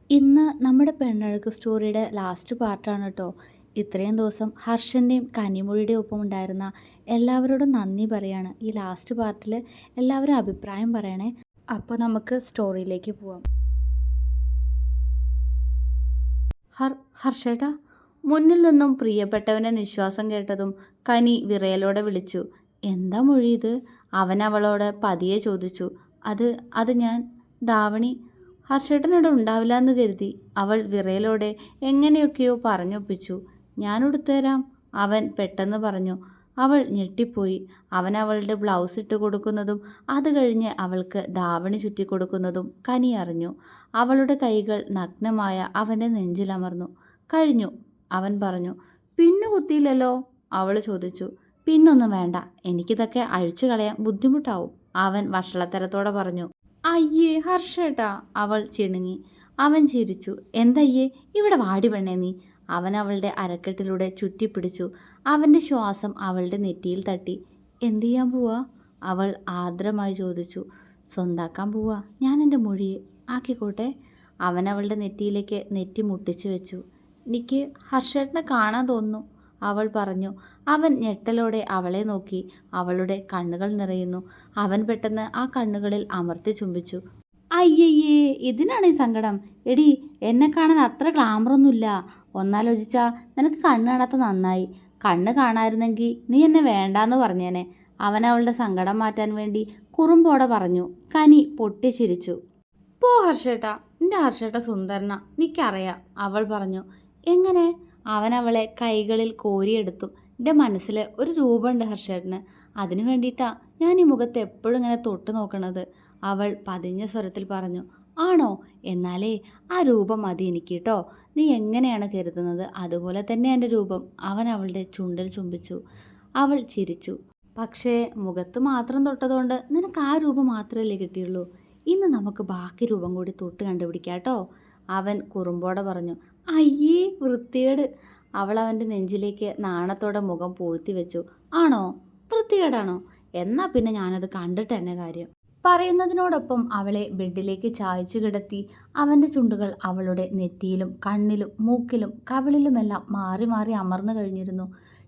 ഇന്ന് നമ്മുടെ പെണ്ണഴക് സ്റ്റോറിയുടെ ലാസ്റ്റ് പാർട്ടാണ് കേട്ടോ. ഇത്രയും ദിവസം ഹർഷൻ്റെയും കനിമൊഴിയുടെയും ഒപ്പം ഉണ്ടായിരുന്ന എല്ലാവരോടും നന്ദി പറയാണ്. ഈ ലാസ്റ്റ് പാർട്ടിൽ എല്ലാവരും അഭിപ്രായം പറയണേ. അപ്പോൾ നമുക്ക് സ്റ്റോറിയിലേക്ക് പോവാം. ഹർഷേട്ടാ, മുന്നിൽ നിന്നും പ്രിയപ്പെട്ടവൻ്റെ നിശ്വാസം കേട്ടതും കനി വിറയലോടെ വിളിച്ചു. എന്താ മൊഴി ഇത്? അവൻ അവളോട് പതിയെ ചോദിച്ചു. അത് അത് ഞാൻ ധാവണി ഹർഷേട്ടനിവിടെ ഉണ്ടാവില്ല എന്ന് കരുതി. അവൾ വിറയലോടെ എങ്ങനെയൊക്കെയോ പറഞ്ഞൊപ്പിച്ചു. ഞാൻ ഉടുത്തുതരാം, അവൻ പെട്ടെന്ന് പറഞ്ഞു. അവൾ ഞെട്ടിപ്പോയി. അവൻ അവളുടെ ബ്ലൗസ് ഇട്ട് കൊടുക്കുന്നതും അത് കഴിഞ്ഞ് അവൾക്ക് ധാവണി ചുറ്റിക്കൊടുക്കുന്നതും കനി അറിഞ്ഞു. അവളുടെ കൈകൾ നഗ്നമായ അവൻ്റെ നെഞ്ചിലമർന്നു. കഴിഞ്ഞു, അവൻ പറഞ്ഞു. പിന്നു കുത്തിയില്ലല്ലോ, അവൾ ചോദിച്ചു. പിന്നൊന്നും വേണ്ട, എനിക്കിതൊക്കെ അഴിച്ചു കളയാൻ ബുദ്ധിമുട്ടാവും, അവൻ വഷളത്തരത്തോടെ പറഞ്ഞു. അയ്യേ ഹർഷേട്ടാ, അവൾ ചിണുങ്ങി. അവൻ ചിരിച്ചു. എന്തയ്യേ, ഇവിടെ വാടി പെണ്ണേ നീ. അവൻ അവളുടെ അരക്കെട്ടിലൂടെ ചുറ്റിപ്പിടിച്ചു. അവൻ്റെ ശ്വാസം അവളുടെ നെറ്റിയിൽ തട്ടി. എന്തു ചെയ്യാൻ പോവാ, അവൾ ആർദ്രമായി ചോദിച്ചു. സ്വന്താക്കാൻ പോവാ ഞാൻ എൻ്റെ മൊഴിയെ, ആക്കിക്കോട്ടെ. അവൻ അവളുടെ നെറ്റിയിലേക്ക് നെറ്റി മുട്ടിച്ചു വെച്ചു. എനിക്ക് ഹർഷേട്ടനെ കാണാൻ തോന്നുന്നു, അവൾ പറഞ്ഞു. അവൻ ഞെട്ടലോടെ അവളെ നോക്കി. അവളുടെ കണ്ണുകൾ നിറയുന്നു. അവൻ പെട്ടെന്ന് ആ കണ്ണുകളിൽ അമർത്തി ചുംബിച്ചു. അയ്യയ്യേ, ഇതിനാണ് ഈ സങ്കടം. എടി, എന്നെ കാണാൻ അത്ര ഗ്ലാമറൊന്നുമില്ല. ഒന്നാലോചിച്ചാ നിനക്ക് കണ്ണ് കാണാത്ത നന്നായി. കണ്ണ് കാണായിരുന്നെങ്കിൽ നീ എന്നെ വേണ്ടാന്ന് പറഞ്ഞേനെ, അവൻ അവളുടെ സങ്കടം മാറ്റാൻ വേണ്ടി കുറുമ്പോടെ പറഞ്ഞു. കനി പൊട്ടിച്ചിരിച്ചു. പോ ഹർഷേട്ടാ, എൻ്റെ ഹർഷേട്ട സുന്ദരന, നിക്കറിയാം, അവൾ പറഞ്ഞു. എങ്ങനെ? അവൻ അവളെ കൈകളിൽ കോരിയെടുത്തു. എൻ്റെ മനസ്സിൽ ഒരു രൂപമുണ്ട് ഹർഷേട്ടന്, അതിനു വേണ്ടിയിട്ടാ ഞാൻ ഈ മുഖത്ത് എപ്പോഴും ഇങ്ങനെ തൊട്ട് നോക്കണത്, അവൾ പതിഞ്ഞ സ്വരത്തിൽ പറഞ്ഞു. ആണോ? എന്നാലേ ആ രൂപം മതി എനിക്ക് കേട്ടോ. നീ എങ്ങനെയാണ് കരുതുന്നത് അതുപോലെ തന്നെ എൻ്റെ രൂപം, അവൻ അവളുടെ ചുണ്ടിൽ ചുംബിച്ചു. അവൾ ചിരിച്ചു. പക്ഷേ മുഖത്ത് മാത്രം തൊട്ടതുകൊണ്ട് നിനക്ക് ആ രൂപം മാത്രമല്ലേ കിട്ടിയുള്ളൂ. ഇന്ന് നമുക്ക് ബാക്കി രൂപം കൂടി തൊട്ട് കണ്ടുപിടിക്കാം കേട്ടോ, അവൻ കുറുമ്പോടെ പറഞ്ഞു. അയ്യേ വൃത്തികേട്, അവൾ അവൻ്റെ നെഞ്ചിലേക്ക് നാണത്തോടെ മുഖം പൂഴ്ത്തി വെച്ചു. ആണോ? വൃത്തികേടാണോ? എന്നാൽ പിന്നെ ഞാനത് കണ്ടിട്ട് തന്നെ കാര്യം, പറയുന്നതിനോടൊപ്പം അവളെ ബെഡിലേക്ക് ചായച്ചു കിടത്തി. അവൻ്റെ ചുണ്ടുകൾ അവളുടെ നെറ്റിയിലും കണ്ണിലും മൂക്കിലും കവിളിലുമെല്ലാം മാറി മാറി അമർന്നു കഴിഞ്ഞിരുന്നു.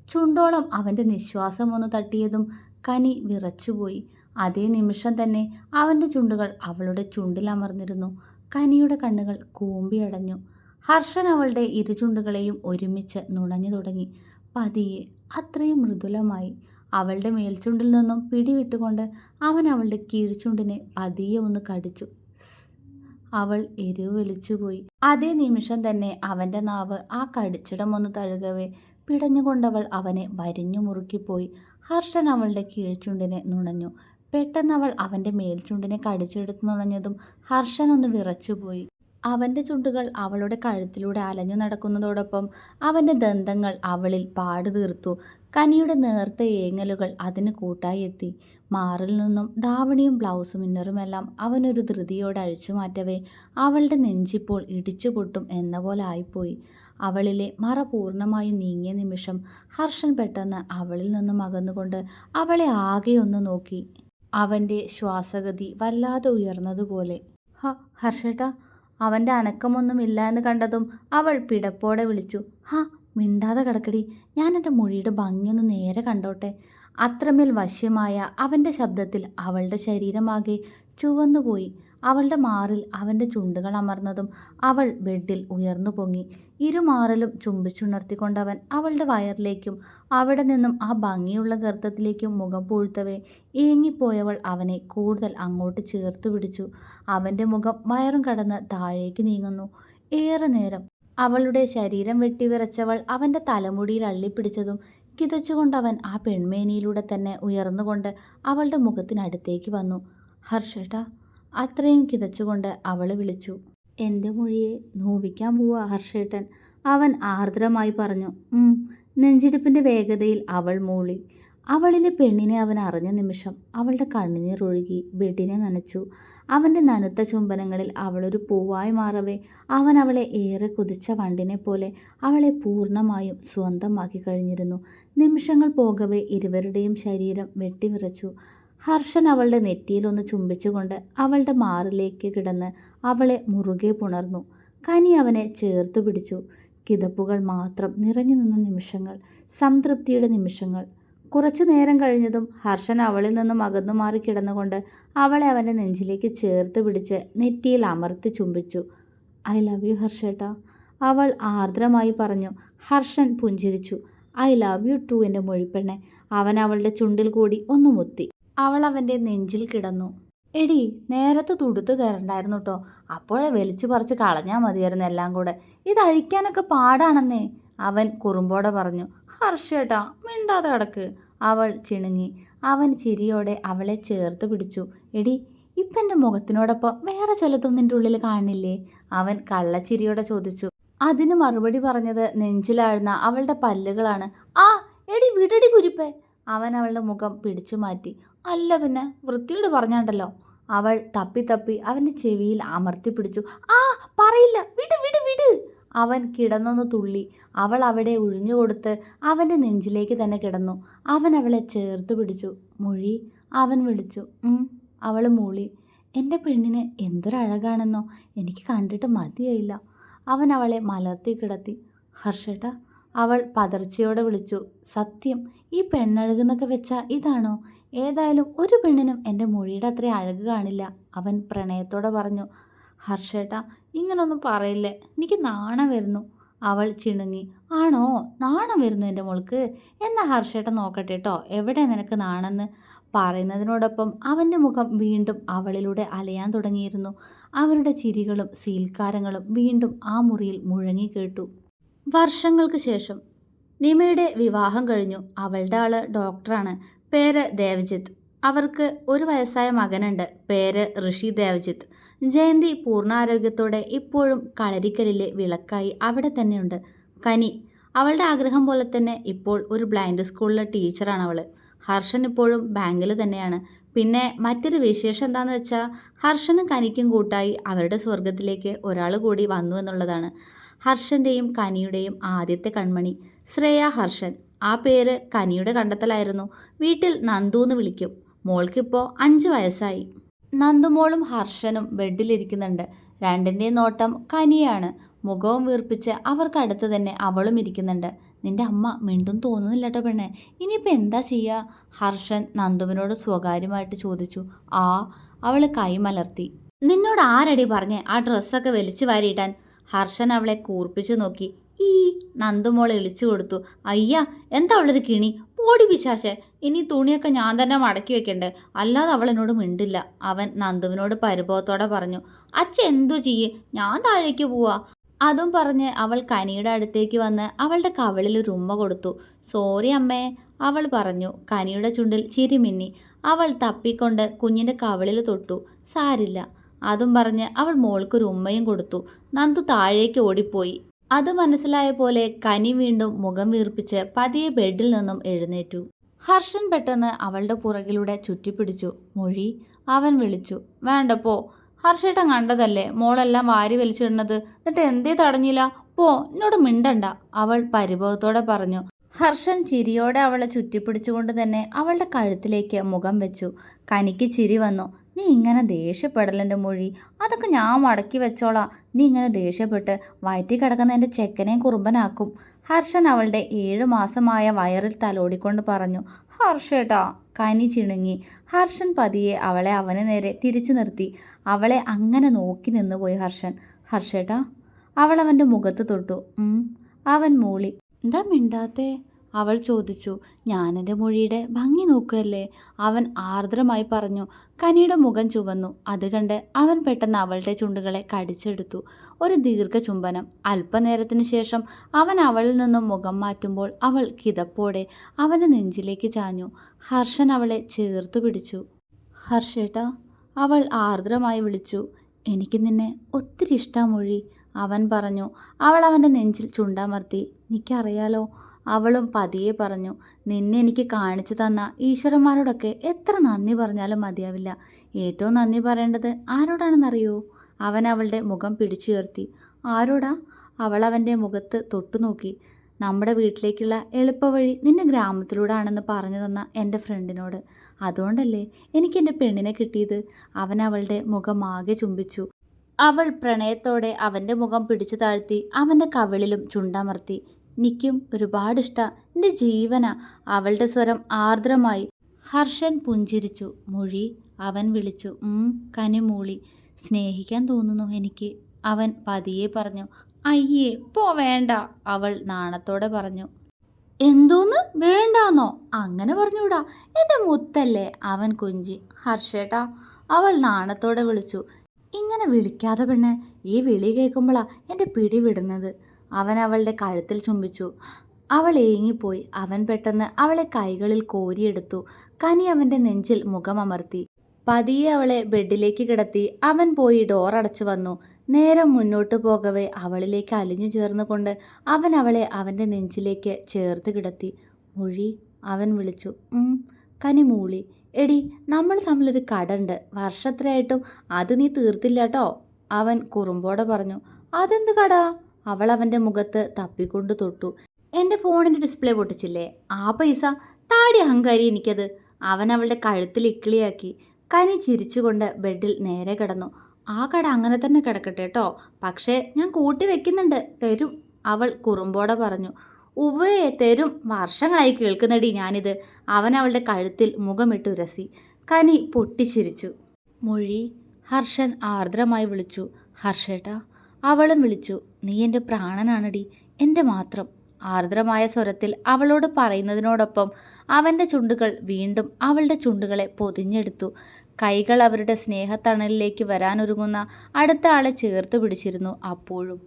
ചുണ്ടോളം അവൻ്റെ നിശ്വാസം ഒന്ന് തട്ടിയതും കനി വിറച്ചുപോയി. അതേ നിമിഷം തന്നെ അവൻ്റെ ചുണ്ടുകൾ അവളുടെ ചുണ്ടിലമർന്നിരുന്നു. കനിയുടെ കണ്ണുകൾ കൂമ്പിയടഞ്ഞു. ഹർഷൻ അവളുടെ ഇരുചുണ്ടുകളെയും ഒരുമിച്ച് നുണഞ്ഞു തുടങ്ങി. പതിയെ, അത്രയും മൃദുലമായി. അവളുടെ മേൽചുണ്ടിൽ നിന്നും പിടിവിട്ടുകൊണ്ട് അവൻ അവളുടെ കീഴ്ചുണ്ടിനെ പതിയെ ഒന്ന് കടിച്ചു. അവൾ എരിവ് വലിച്ചുപോയി. അതേ നിമിഷം തന്നെ അവൻ്റെ നാവ് ആ കടിച്ചിടം ഒന്ന് തഴുകവേ പിടഞ്ഞുകൊണ്ടവൾ അവനെ വരിഞ്ഞു മുറുക്കിപ്പോയി. ഹർഷൻ അവളുടെ കീഴ്ചുണ്ടിനെ നുണഞ്ഞു. പെട്ടെന്ന് അവൾ അവൻ്റെ മേൽചുണ്ടിനെ കടിച്ചെടുത്ത് നുണഞ്ഞതും ഹർഷൻ ഒന്ന് വിറച്ചുപോയി. അവൻ്റെ ചുണ്ടുകൾ അവളുടെ കഴുത്തിലൂടെ അലഞ്ഞു നടക്കുന്നതോടൊപ്പം അവൻ്റെ ദന്തങ്ങൾ അവളിൽ പാട് തീർത്തു. കനിയുടെ നേർത്ത ഏങ്ങലുകൾ അതിന് കൂട്ടായി എത്തി. മാറിൽ നിന്നും ധാവണിയും ബ്ലൗസും ഇന്നറുമെല്ലാം അവനൊരു ധൃതിയോടെ അഴിച്ചു മാറ്റവേ അവളുടെ നെഞ്ചിപ്പോൾ ഇടിച്ചു പൊട്ടും എന്ന പോലെ ആയിപ്പോയി. അവളിലെ മറ പൂർണ്ണമായും നീങ്ങിയ നിമിഷം ഹർഷൻ പെട്ടെന്ന് അവളിൽ നിന്നും അകന്നുകൊണ്ട് അവളെ ആകെ ഒന്ന് നോക്കി. അവൻ്റെ ശ്വാസഗതി വല്ലാതെ ഉയർന്നതുപോലെ. ഹർഷേട്ടാ, അവൻ്റെ അനക്കമൊന്നുമില്ല എന്ന് കണ്ടതും അവൾ പിടപ്പോടെ വിളിച്ചു. മിണ്ടാതെ കിടക്കടി, ഞാൻ എൻ്റെ മൊഴിയുടെ ഭംഗിയൊന്ന് നേരെ കണ്ടോട്ടെ. അത്രമേൽ വശ്യമായ അവൻ്റെ ശബ്ദത്തിൽ അവളുടെ ശരീരമാകെ ചുവന്നുപോയി. അവളുടെ മാറിൽ അവൻ്റെ ചുണ്ടുകൾ അമർന്നതും അവൾ ബെഡിൽ ഉയർന്നു പൊങ്ങി. ഇരുമാറിലും ചുംബിച്ചുണർത്തിക്കൊണ്ടവൻ അവളുടെ വയറിലേക്കും അവിടെ നിന്നും ആ ഭംഗിയുള്ള ഗർത്തത്തിലേക്കും മുഖം പൂഴ്ത്തവേ ഏങ്ങിപ്പോയവൾ അവനെ കൂടുതൽ അങ്ങോട്ട് ചേർത്തു പിടിച്ചു. അവൻ്റെ മുഖം വയറും കടന്ന് താഴേക്ക് നീങ്ങുന്നു. ഏറെ നേരം അവളുടെ ശരീരം വെട്ടിവിറച്ചവൾ അവൻ്റെ തലമുടിയിൽ അള്ളിപ്പിടിച്ചതും കിതച്ചുകൊണ്ടവൻ ആ പെൺമേനിയിലൂടെ തന്നെ ഉയർന്നുകൊണ്ട് അവളുടെ മുഖത്തിനടുത്തേക്ക് വന്നു. ഹർഷേട്ടാ, അത്രയും കിതച്ചുകൊണ്ട് അവൾ വിളിച്ചു. എൻ്റെ മൊഴിയെ നോവിക്കാൻ പോവാ ഹർഷേട്ടൻ, അവൻ ആർദ്രമായി പറഞ്ഞു. നെഞ്ചിടിപ്പിൻ്റെ വേഗതയിൽ അവൾ മൂളി. അവളിലെ പെണ്ണിനെ അവൻ അറിഞ്ഞ നിമിഷം അവളുടെ കണ്ണുനീർ ഒഴുകി ബെഡിനെ നനച്ചു. അവൻ്റെ നനുത്ത ചുംബനങ്ങളിൽ അവളൊരു പൂവായി മാറവേ അവൻ അവളെ ഏറെ കുതിച്ച വണ്ടിനെ പോലെ അവളെ പൂർണ്ണമായും സ്വന്തമാക്കി കഴിഞ്ഞിരുന്നു. നിമിഷങ്ങൾ പോകവേ ഇരുവരുടെയും ശരീരം വെട്ടിവിറച്ചു. ഹർഷൻ അവളുടെ നെറ്റിയിലൊന്ന് ചുംബിച്ചുകൊണ്ട് അവളുടെ മാറിലേക്ക് കിടന്ന് അവളെ മുറുകെ പുണർന്നു. കനി അവനെ ചേർത്തു പിടിച്ചു. കിതപ്പുകൾ മാത്രം നിറഞ്ഞു നിന്ന നിമിഷങ്ങൾ, സംതൃപ്തിയുടെ നിമിഷങ്ങൾ. കുറച്ചു നേരം കഴിഞ്ഞതും ഹർഷൻ അവളിൽ നിന്നും അകന്നു മാറി കിടന്നുകൊണ്ട് അവളെ അവൻ്റെ നെഞ്ചിലേക്ക് ചേർത്ത് പിടിച്ച് നെറ്റിയിൽ അമർത്തി ചുംബിച്ചു. ഐ ലവ് യു ഹർഷേട്ടാ, അവൾ ആർദ്രമായി പറഞ്ഞു. ഹർഷൻ പുഞ്ചിരിച്ചു. ഐ ലവ് യു ടു എൻ്റെ മൊഴിപ്പെണ്ണെ. അവൻ അവളുടെ ചുണ്ടിൽ കൂടി ഒന്ന് മുത്തി. അവൾ അവൻ്റെ നെഞ്ചിൽ കിടന്നു. എടി, നേരത്തെ തുടുത്ത് തരണ്ടായിരുന്നു കേട്ടോ, അപ്പോഴേ വലിച്ചു പറിച്ച് കളഞ്ഞാൽ മതിയായിരുന്നു എല്ലാം കൂടെ. ഇത് അഴിക്കാനൊക്കെ പാടാണെന്നേ, അവൻ കുറുമ്പോടെ പറഞ്ഞു. ഹർഷേട്ടാ, മിണ്ടാതെ കിടക്ക്, അവൾ ചിണുങ്ങി. അവൻ ചിരിയോടെ അവളെ ചേർത്ത് പിടിച്ചു. എടി, ഇപ്പം എൻ്റെ മുഖത്തിനോടൊപ്പം വേറെ ചിലതും നിൻ്റെ ഉള്ളിൽ കാണില്ലേ, അവൻ കള്ളച്ചിരിയോടെ ചോദിച്ചു. അതിന് മറുപടി പറഞ്ഞത് നെഞ്ചിലാഴ്ന്ന അവളുടെ പല്ലുകളാണ്. ആ എടി വിടടി കുരിപ്പേ, അവൻ അവളുടെ മുഖം പിടിച്ചു മാറ്റി. അല്ല പിന്നെ, വൃത്തിയോട് പറഞ്ഞാണ്ടല്ലോ. അവൾ തപ്പി തപ്പി അവൻ്റെ ചെവിയിൽ അമർത്തി പിടിച്ചു. ആ പറയില്ല, വിട് വിട് വിട്, അവൻ കിടന്നൊന്ന് തുള്ളി. അവൾ അവിടെ ഒഴിഞ്ഞുകൊടുത്ത് അവൻ്റെ നെഞ്ചിലേക്ക് തന്നെ കിടന്നു. അവൻ അവളെ ചേർത്ത് പിടിച്ചു. മൊഴി, അവൻ വിളിച്ചു. അവൾ മൂളി. എൻ്റെ പെണ്ണിന് എന്തൊരഴകാണെന്നോ, എനിക്ക് കണ്ടിട്ട് മതിയായില്ല. അവൻ അവളെ മലർത്തി കിടത്തി. ഹർഷേട്ടാ, അവൾ പതർച്ചയോടെ വിളിച്ചു. സത്യം, ഈ പെണ്ണഴകുന്നൊക്കെ വെച്ചാൽ ഇതാണോ? ഏതായാലും ഒരു പെണ്ണിനും എൻ്റെ മൊഴിയുടെ അത്ര അഴക് കാണില്ല, അവൻ പ്രണയത്തോടെ പറഞ്ഞു. ഹർഷേട്ടാ, ഇങ്ങനൊന്നും പറയില്ലേ, എനിക്ക് നാണം വരുന്നു, അവൾ ചിണുങ്ങി. ആണോ, നാണം വരുന്നു എൻ്റെ മോൾക്ക്? എന്നാൽ ഹർഷേട്ടൻ നോക്കട്ടെ കേട്ടോ, എവിടെ നിനക്ക് നാണെന്ന്. പറയുന്നതിനോടൊപ്പം അവൻ്റെ മുഖം വീണ്ടും അവളിലൂടെ അലയാൻ തുടങ്ങിയിരുന്നു. അവരുടെ ചിരികളും സീൽക്കാരങ്ങളും വീണ്ടും ആ മുറിയിൽ മുഴങ്ങി കേട്ടു. വർഷങ്ങൾക്ക് ശേഷം നിമയുടെ വിവാഹം കഴിഞ്ഞു. അവളുടെ ആള് ഡോക്ടറാണ്. പേര് ദേവജിത്ത്. അവർക്ക് 1 വയസ്സായ മകനുണ്ട്. പേര് ഋഷി ദേവജിത്ത്. ജയന്തി പൂർണ്ണാരോഗ്യത്തോടെ ഇപ്പോഴും കളരിക്കലിലെ വിളക്കായി അവിടെ തന്നെയുണ്ട്. കനി, അവളുടെ ആഗ്രഹം പോലെ തന്നെ ഇപ്പോൾ ഒരു ബ്ലൈൻഡ് സ്കൂളിലെ ടീച്ചറാണ് അവൾ. ഹർഷൻ ഇപ്പോഴും ബാങ്കിൽ തന്നെയാണ്. പിന്നെ മറ്റൊരു വിശേഷം എന്താണെന്ന് വെച്ചാൽ, ഹർഷനും കനിക്കും കൂട്ടായി അവരുടെ സ്വർഗത്തിലേക്ക് ഒരാൾ കൂടി വന്നു എന്നുള്ളതാണ്. ഹർഷൻ്റെയും കനിയുടെയും ആദ്യത്തെ കൺമണി ശ്രേയ ഹർഷൻ. ആ പേര് കനിയുടെ കണ്ടെത്തലായിരുന്നു. വീട്ടിൽ നന്ദു എന്ന് വിളിക്കും. മോൾക്കിപ്പോൾ 5 വയസ്സായി. നന്ദുമോളും ഹർഷനും ബെഡിലിരിക്കുന്നുണ്ട്. രണ്ടിൻ്റെയും നോട്ടം കനിയാണ്. മുഖവും വീർപ്പിച്ച് അവർക്കടുത്ത് തന്നെ അവളും ഇരിക്കുന്നുണ്ട്. നിന്റെ അമ്മ മിണ്ടും തോന്നുന്നില്ല കേട്ടോ പെണ്ണെ, ഇനിയിപ്പോൾ എന്താ ചെയ്യുക? ഹർഷൻ നന്ദുവിനോട് സ്വകാര്യമായിട്ട് ചോദിച്ചു. അവൾ കൈമലർത്തി. നിന്നോട് ആരടി പറഞ്ഞേ ആ ഡ്രസ്സൊക്കെ വലിച്ചു വാരിയിട്ടാൻ? ഹർഷൻ അവളെ കൂർപ്പിച്ചു നോക്കി. നന്ദുമോൾ ഇളിച്ചു കൊടുത്തു. അയ്യ, എന്താ അവളൊരു കിണി, പോടി പിശാശെ, ഇനി തുണിയൊക്കെ ഞാൻ തന്നെ മടക്കി വെക്കണ്ടേ, അല്ലാതെ അവൾ എന്നോട് മിണ്ടില്ല, അവൻ നന്ദുവിനോട് പരിഭവത്തോടെ പറഞ്ഞു. അച്ഛൻ എന്തു ചെയ്യേ, ഞാൻ താഴേക്ക് പോവാ. അതും പറഞ്ഞ് അവൾ കനിയുടെ അടുത്തേക്ക് വന്ന് അവളുടെ കവിളിൽ ഒരു ഉമ്മ കൊടുത്തു. സോറി അമ്മേ, അവൾ പറഞ്ഞു. കനിയുടെ ചുണ്ടിൽ ചിരി മിന്നി. അവൾ തപ്പിക്കൊണ്ട് കുഞ്ഞിൻ്റെ കവിളിൽ തൊട്ടു. സാരില്ല, അതും പറഞ്ഞ് അവൾ മോൾക്കൊരു ഉമ്മയും കൊടുത്തു. നന്ദു താഴേക്ക് ഓടിപ്പോയി. അത് മനസ്സിലായ പോലെ കനി വീണ്ടും മുഖം വീർപ്പിച്ച് പതിയെ ബെഡിൽ നിന്നും എഴുന്നേറ്റു. ഹർഷൻ പെട്ടെന്ന് അവളുടെ പുറകിലൂടെ ചുറ്റിപ്പിടിച്ചു. മൊഴി, അവൻ വിളിച്ചു. വേണ്ടപ്പോ, ഹർഷേട്ടൻ കണ്ടതല്ലേ മോളെല്ലാം വാരി വലിച്ചിടുന്നത്, എന്നിട്ട് എന്തേ തടഞ്ഞില്ല? പോ, എന്നോട് മിണ്ടണ്ട, അവൾ പരിഭവത്തോടെ പറഞ്ഞു. ഹർഷൻ ചിരിയോടെ അവളെ ചുറ്റിപ്പിടിച്ചുകൊണ്ട് തന്നെ അവളുടെ കഴുത്തിലേക്ക് മുഖം വെച്ചു. കനിക്ക് ചിരി വന്നു. നീ ഇങ്ങനെ ദേഷ്യപ്പെടലെൻ്റെ മൊഴി, അതൊക്കെ ഞാൻ മടക്കി വെച്ചോളാം. നീ ഇങ്ങനെ ദേഷ്യപ്പെട്ട് വയറ്റി കിടക്കുന്ന എൻ്റെ ചെക്കനെയും കുറുമ്പനാക്കും, ഹർഷൻ അവളുടെ 7 മാസമായ വയറിൽ തലോടിക്കൊണ്ട് പറഞ്ഞു. ഹർഷേട്ടാ, കനി ചിണുങ്ങി. ഹർഷൻ പതിയെ അവളെ അവന് നേരെ തിരിച്ചു നിർത്തി. അവളെ അങ്ങനെ നോക്കി നിന്നുപോയി ഹർഷൻ. ഹർഷേട്ടാ, അവൾ അവൻ്റെ മുഖത്ത് തൊട്ടു. അവൻ മൂളി. എന്താ മിണ്ടാത്തേ, അവൾ ചോദിച്ചു. ഞാനെൻ്റെ മൊഴിയുടെ ഭംഗി നോക്കുകയല്ലേ, അവൻ ആർദ്രമായി പറഞ്ഞു. കനിയുടെ മുഖം ചുവന്നു. അത് കണ്ട് അവൻ പെട്ടെന്ന് അവളുടെ ചുണ്ടുകളെ കടിച്ചെടുത്തു. ഒരു ദീർഘചുംബനം. അല്പനേരത്തിന് ശേഷം അവൻ അവളിൽ നിന്നും മുഖം മാറ്റുമ്പോൾ അവൾ കിതപ്പോടെ അവൻ്റെ നെഞ്ചിലേക്ക് ചാഞ്ഞു. ഹർഷൻ അവളെ ചേർത്തു പിടിച്ചു. ഹർഷേട്ടാ, അവൾ ആർദ്രമായി വിളിച്ചു. എനിക്ക് നിന്നെ ഒത്തിരി ഇഷ്ടാ മൊഴി, അവൻ പറഞ്ഞു. അവൾ അവൻ്റെ നെഞ്ചിൽ ചുണ്ടമർത്തി. എനിക്കറിയാലോ, അവളും പതിയെ പറഞ്ഞു. നിന്നെ എനിക്ക് കാണിച്ചു തന്ന ഈശ്വരന്മാരോടൊക്കെ എത്ര നന്ദി പറഞ്ഞാലും മതിയാവില്ല. ഏറ്റവും നന്ദി പറയേണ്ടത് ആരോടാണെന്നറിയോ? അവൻ അവളുടെ മുഖം പിടിച്ചുയർത്തി. ആരോടാ? അവൾ അവൻ്റെ മുഖത്ത് തൊട്ടുനോക്കി. നമ്മുടെ വീട്ടിലേക്കുള്ള എളുപ്പവഴി നിന്റെ ഗ്രാമത്തിലൂടെ ആണെന്ന് പറഞ്ഞു തന്ന എൻ്റെ ഫ്രണ്ടിനോട്. അതുകൊണ്ടല്ലേ എനിക്ക് എൻ്റെ പെണ്ണിനെ കിട്ടിയത്. അവൻ അവളുടെ മുഖം ആകെ ചുംബിച്ചു. അവൾ പ്രണയത്തോടെ അവൻ്റെ മുഖം പിടിച്ചു താഴ്ത്തി അവൻ്റെ കവിളിലും ചുണ്ടമർത്തി. എനിക്കും ഒരുപാടിഷ്ടാ, എൻ്റെ ജീവനാ. അവളുടെ സ്വരം ആർദ്രമായി. ഹർഷൻ പുഞ്ചിരിച്ചു. മൊഴി, അവൻ വിളിച്ചു. കനിമൂളി. സ്നേഹിക്കാൻ തോന്നുന്നു എനിക്ക്, അവൻ പതിയെ പറഞ്ഞു. അയ്യേ പോ വേണ്ട, അവൾ നാണത്തോടെ പറഞ്ഞു. എന്തോന്ന് വേണ്ടാന്നോ? അങ്ങനെ പറഞ്ഞൂടാ, എൻ്റെ മുത്തല്ലേ, അവൻ കൊഞ്ചി. ഹർഷേട്ടാ, അവൾ നാണത്തോടെ വിളിച്ചു. ഇങ്ങനെ വിളിക്കാതെ പെണ്ണെ, ഈ വിളി കേൾക്കുമ്പോഴാ എൻ്റെ പിടി വിടുന്നത്. അവൻ അവളുടെ കഴുത്തിൽ ചുംബിച്ചു. അവൾ ഏങ്ങിപ്പോയി. അവൻ പെട്ടെന്ന് അവളെ കൈകളിൽ കോരിയെടുത്തു. കനി അവൻ്റെ നെഞ്ചിൽ മുഖമമർത്തി. പതിയെ അവളെ ബെഡിലേക്ക് കിടത്തി. അവൻ പോയി ഡോർ അടച്ചു വന്നു. നേരം മുന്നോട്ട് പോകവേ അവളിലേക്ക് അലിഞ്ഞു ചേർന്നുകൊണ്ട് അവൻ അവളെ അവൻ്റെ നെഞ്ചിലേക്ക് ചേർത്ത് കിടത്തി. മൊഴി, അവൻ വിളിച്ചു. കനി മൂളി. എടി, നമ്മൾ തമ്മിലൊരു കടണ്ട്, വർഷത്രയായിട്ടും അത് നീ തീർത്തില്ല കേട്ടോ, അവൻ കുറുമ്പോടെ പറഞ്ഞു. അതെന്ത് കട? അവൾ അവൻ്റെ മുഖത്ത് തപ്പിക്കൊണ്ട് തൊട്ടു. എൻ്റെ ഫോണിൻ്റെ ഡിസ്പ്ലേ പൊട്ടിച്ചില്ലേ, ആ പൈസ. താടി അഹങ്കാരി എനിക്കത്, അവൻ അവളുടെ കഴുത്തിൽ ഇക്കിളിയാക്കി. കനി ചിരിച്ചുകൊണ്ട് ബെഡിൽ നേരെ കിടന്നു. ആ കട അങ്ങനെ തന്നെ കിടക്കട്ടെ കേട്ടോ, പക്ഷേ ഞാൻ കൂട്ടി വെക്കുന്നുണ്ട്, തരും, അവൾ കുറുമ്പോടെ പറഞ്ഞു. ഉവ്വേ തരും, വർഷങ്ങളായി കേൾക്കുന്നടി ഞാനിത്, അവൻ അവളുടെ കഴുത്തിൽ മുഖമിട്ടുരസി. കനി പൊട്ടിച്ചിരിച്ചു. മൊഴി, ഹർഷൻ ആർദ്രമായി വിളിച്ചു. ഹർഷേട്ടാ, അവളും വിളിച്ചു. നീ എൻ്റെ പ്രാണനാണടി, എൻ്റെ മാത്രം, ആർദ്രമായ സ്വരത്തിൽ അവളോട് പറയുന്നതിനോടൊപ്പം അവൻ്റെ ചുണ്ടുകൾ വീണ്ടും അവളുടെ ചുണ്ടുകളെ പൊതിഞ്ഞെടുത്തു. കൈകൾ അവരുടെ സ്നേഹത്തണലിലേക്ക് വരാനൊരുങ്ങുന്ന അടുത്ത ആളെ ചേർത്ത് പിടിച്ചിരുന്നു അപ്പോഴും.